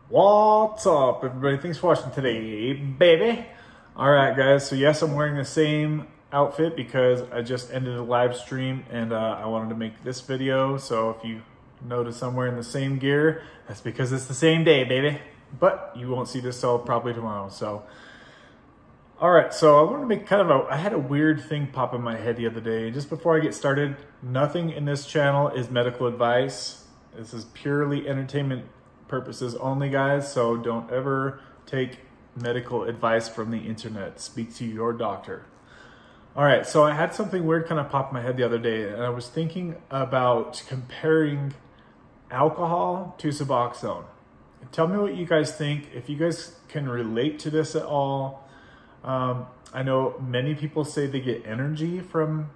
What's up, everybody? Thanks for watching today, baby. All right, guys. So yes, I'm wearing the same outfit because I just ended a live stream and I wanted to make this video. So if you notice I'm wearing the same gear, that's because it's the same day, baby. But you won't see this till probably tomorrow. So, all right. So I wanted to make I had a weird thing pop in my head the other day. Just before I get started, nothing in this channel is medical advice. This is purely entertainment purposes only, guys, so don't ever take medical advice from the internet. Speak to your doctor. All right, so I had something weird kind of pop in my head the other day, and I was thinking about comparing alcohol to Suboxone. Tell me what you guys think, if you guys can relate to this at all. I know many people say they get energy from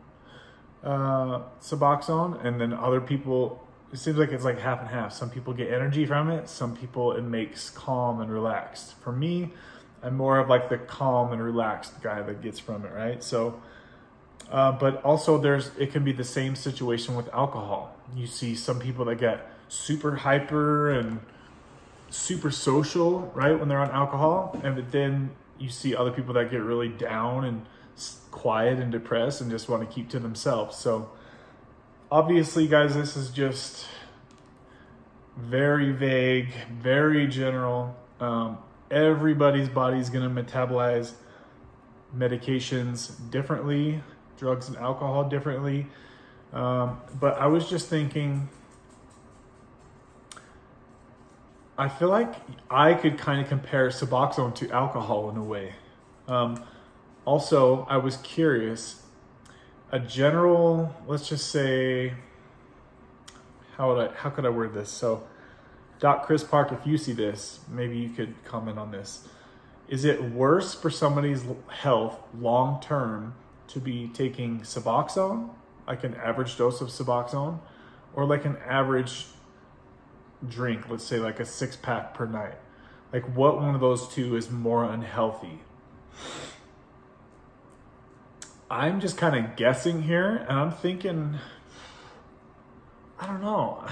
Suboxone, and then other people, it seems like it's like half and half. Some people get energy from it. Some people it makes calm and relaxed. For me, I'm more of like the calm and relaxed guy that gets from it, right? So, but also it can be the same situation with alcohol. You see some people that get super hyper and super social, right, when they're on alcohol. And then you see other people that get really down and quiet and depressed and just want to keep to themselves. So, obviously, guys, this is just very vague, very general. Everybody's body is going to metabolize medications differently, drugs and alcohol differently. But I was just thinking, I feel like I could kind of compare Suboxone to alcohol in a way. Also, I was curious. A general, let's just say, how could I word this? So, Doc Chris Park, if you see this, maybe you could comment on this. Is it worse for somebody's health long term to be taking Suboxone, like an average dose of Suboxone, or like an average drink, let's say like a 6-pack per night? Like, what one of those two is more unhealthy? I'm just kind of guessing here, and I'm thinking, I don't know.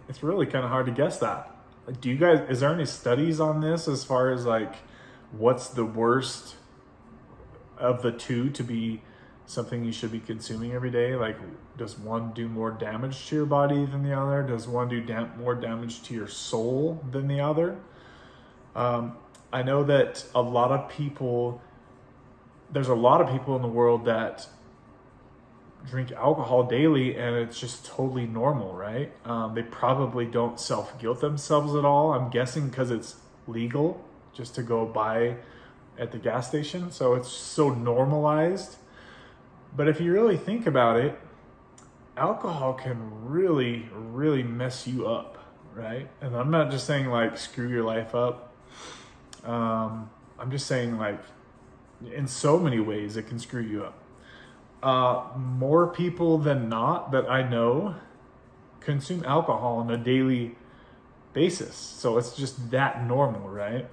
It's really kind of hard to guess that. Like, do you guys, is there any studies on this as far as like what's the worst of the two to be something you should be consuming every day? Like, does one do more damage to your body than the other? Does one do more damage to your soul than the other? I know that there's a lot of people in the world that drink alcohol daily and it's just totally normal, right? They probably don't self-guilt themselves at all. I'm guessing because it's legal just to go buy at the gas station. So it's so normalized. But if you really think about it, alcohol can really, really mess you up, right? And I'm not just saying like screw your life up. I'm just saying like, in so many ways it can screw you up. More people than not that I know consume alcohol on a daily basis. So it's just that normal, right?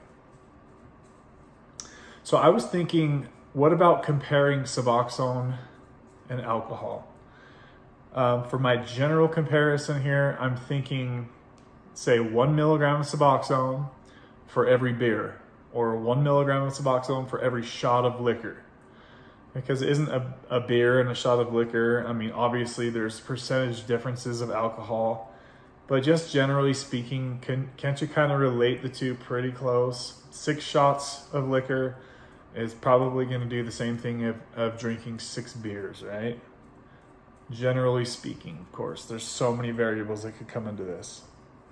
So I was thinking, what about comparing Suboxone and alcohol? For my general comparison here, I'm thinking, say 1 milligram of Suboxone for every beer, or 1 milligram of Suboxone for every shot of liquor. Because it isn't a beer and a shot of liquor. I mean, obviously there's percentage differences of alcohol, but just generally speaking, can't you kind of relate the two pretty close? 6 shots of liquor is probably going to do the same thing of drinking 6 beers, right? Generally speaking, of course, there's so many variables that could come into this.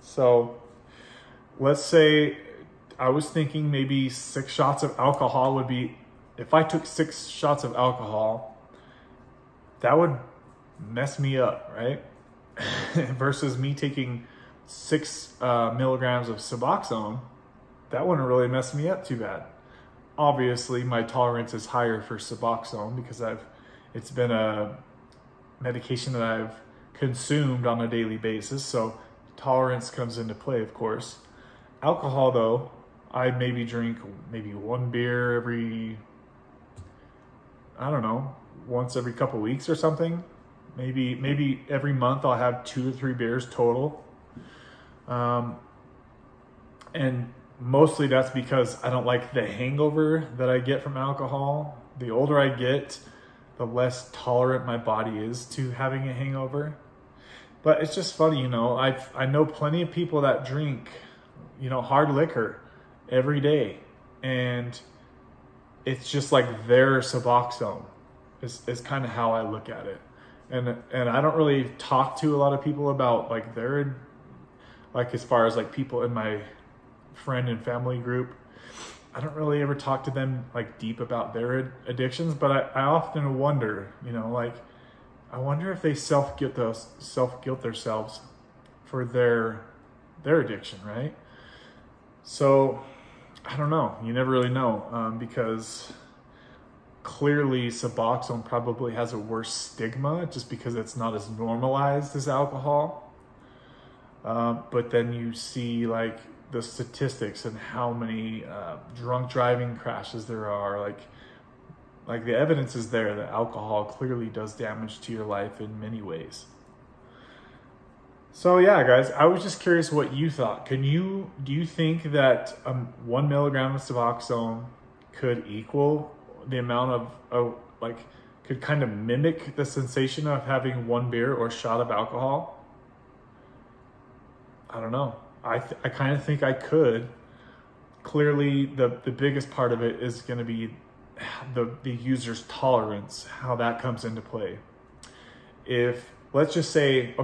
So let's say, I was thinking maybe 6 shots of alcohol would be, if I took 6 shots of alcohol, that would mess me up, right? Versus me taking 6 milligrams of Suboxone, that wouldn't really mess me up too bad. Obviously, my tolerance is higher for Suboxone because it's been a medication that I've consumed on a daily basis, so tolerance comes into play, of course. Alcohol, though, I maybe drink 1 beer every, I don't know, once every couple weeks or something. Maybe every month I'll have 2 or 3 beers total. And mostly that's because I don't like the hangover that I get from alcohol. The older I get, the less tolerant my body is to having a hangover. But it's just funny, you know, I know plenty of people that drink, you know, hard liquor every day. And it's just like their Suboxone is kind of how I look at it. And I don't really talk to a lot of people about like their, like as far as like people in my friend and family group, I don't really ever talk to them like deep about their addictions, but I often wonder, you know, like I wonder if they self-guilt themselves for their addiction, right? So I don't know. You never really know, because clearly Suboxone probably has a worse stigma just because it's not as normalized as alcohol. But then you see like the statistics and how many drunk driving crashes there are. Like the evidence is there that alcohol clearly does damage to your life in many ways. So yeah, guys, I was just curious what you thought. Do you think that 1 milligram of Suboxone could equal the amount of could kind of mimic the sensation of having one beer or shot of alcohol? I don't know. I kind of think I could. Clearly, the biggest part of it is going to be the user's tolerance, how that comes into play. Let's just say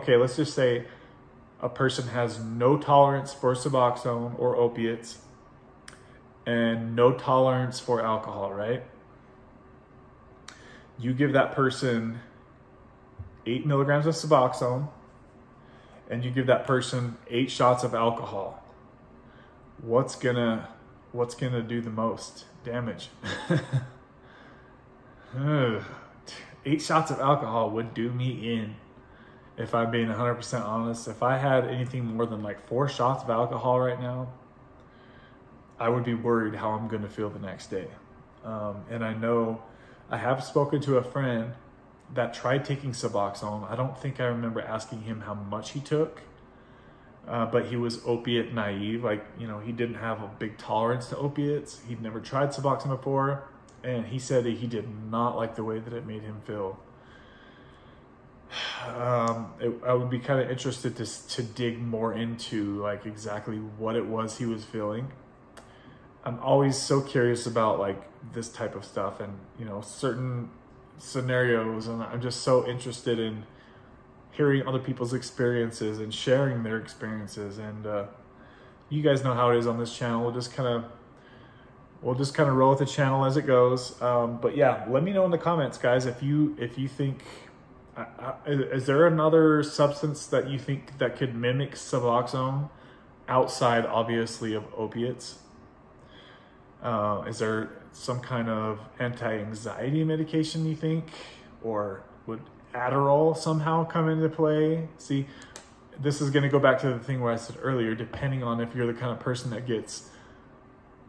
a person has no tolerance for Suboxone or opiates and no tolerance for alcohol, right? You give that person 8 milligrams of Suboxone and you give that person 8 shots of alcohol. What's gonna do the most damage? 8 shots of alcohol would do me in. If I'm being 100% honest, if I had anything more than like 4 shots of alcohol right now, I would be worried how I'm going to feel the next day. And I know I have spoken to a friend that tried taking Suboxone. I don't think I remember asking him how much he took, but he was opiate naive. Like, you know, he didn't have a big tolerance to opiates. He'd never tried Suboxone before. And he said that he did not like the way that it made him feel. I would be kind of interested to dig more into like exactly what it was he was feeling. I'm always so curious about like this type of stuff and, you know, certain scenarios, and I'm just so interested in hearing other people's experiences and sharing their experiences. And you guys know how it is on this channel. We'll just kind of roll with the channel as it goes. But yeah, let me know in the comments, guys, if you think, is there another substance that you think that could mimic Suboxone outside, obviously, of opiates? Is there some kind of anti-anxiety medication you think? Or would Adderall somehow come into play? See, this is going to go back to the thing where I said earlier, depending on if you're the kind of person that gets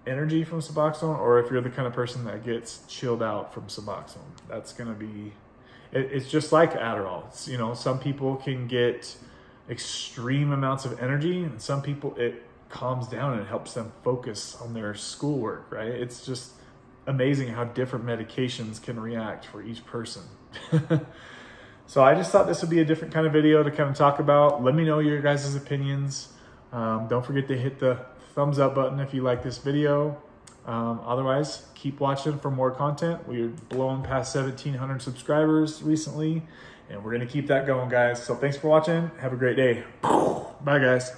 energy from Suboxone or if you're the kind of person that gets chilled out from Suboxone. That's going to be... It's just like Adderall. It's, you know, some people can get extreme amounts of energy, and some people it calms down and it helps them focus on their schoolwork, right? It's just amazing how different medications can react for each person. So I just thought this would be a different kind of video to kind of talk about. Let me know your guys' opinions. Don't forget to hit the thumbs up button if you like this video. Otherwise, keep watching for more content. We're blowing past 1,700 subscribers recently, and we're going to keep that going, guys. So thanks for watching. Have a great day. Bye, guys.